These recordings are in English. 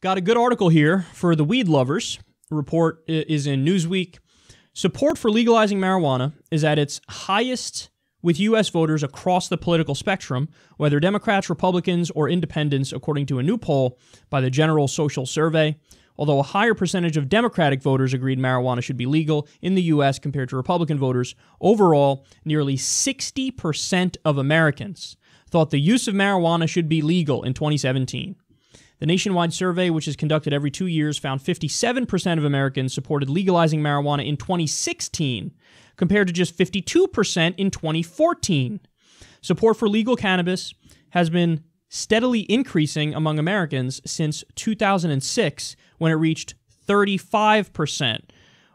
Got a good article here for the weed lovers. The report is in Newsweek. Support for legalizing marijuana is at its highest with U.S. voters across the political spectrum, whether Democrats, Republicans, or independents, according to a new poll by the General Social Survey. Although a higher percentage of Democratic voters agreed marijuana should be legal in the U.S. compared to Republican voters, overall, nearly 60% of Americans thought the use of marijuana should be legal in 2017. The nationwide survey, which is conducted every 2 years, found 57% of Americans supported legalizing marijuana in 2016, compared to just 52% in 2014. Support for legal cannabis has been steadily increasing among Americans since 2006, when it reached 35%.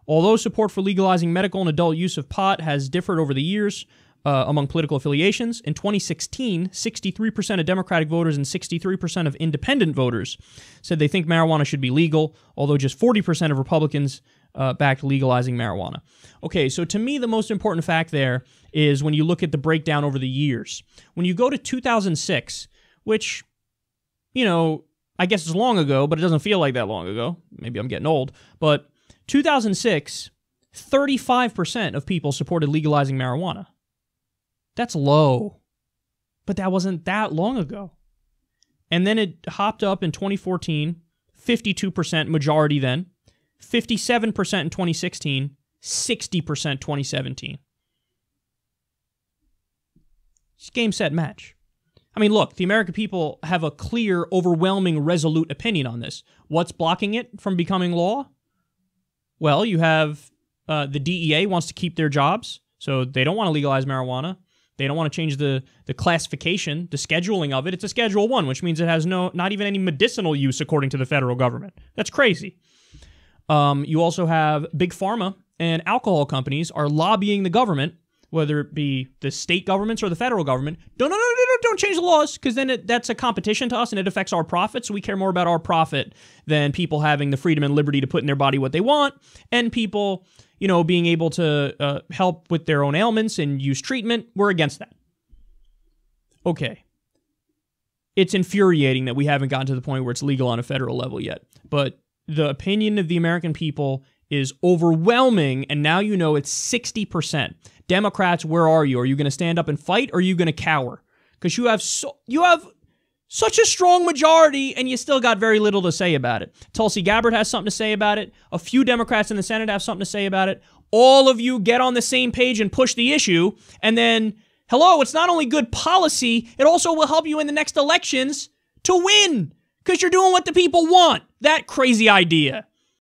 Although support for legalizing medical and adult use of pot has differed over the years among political affiliations, in 2016, 63% of Democratic voters and 63% of independent voters said they think marijuana should be legal, although just 40% of Republicans backed legalizing marijuana. Okay, so to me, the most important fact there is when you look at the breakdown over the years. When you go to 2006, which, you know, I guess it's long ago, but it doesn't feel like that long ago. Maybe I'm getting old. But 2006, 35% of people supported legalizing marijuana. That's low. But that wasn't that long ago. And then it hopped up in 2014, 52% majority then, 57% in 2016, 60% 2017. It's game, set, match. I mean, look, the American people have a clear, overwhelming, resolute opinion on this. What's blocking it from becoming law? Well, you have the DEA wants to keep their jobs, so they don't want to legalize marijuana. They don't want to change the classification, the scheduling of it. It's a Schedule 1, which means it has not even any medicinal use according to the federal government. That's crazy. You also have Big Pharma and alcohol companies are lobbying the government, whether it be the state governments or the federal government. Don't change the laws, because then that's a competition to us and it affects our profit. So we care more about our profit than people having the freedom and liberty to put in their body what they want, and people, you know, being able to help with their own ailments and use treatment. We're against that. Okay. It's infuriating that we haven't gotten to the point where it's legal on a federal level yet. But the opinion of the American people is overwhelming, and now you know it's 60%. Democrats, where are you? Are you going to stand up and fight, or are you going to cower? Because you have such a strong majority, and you still got very little to say about it. Tulsi Gabbard has something to say about it. A few Democrats in the Senate have something to say about it. All of you get on the same page and push the issue, and then, hello, it's not only good policy, it also will help you in the next elections to win, because you're doing what the people want. That crazy idea.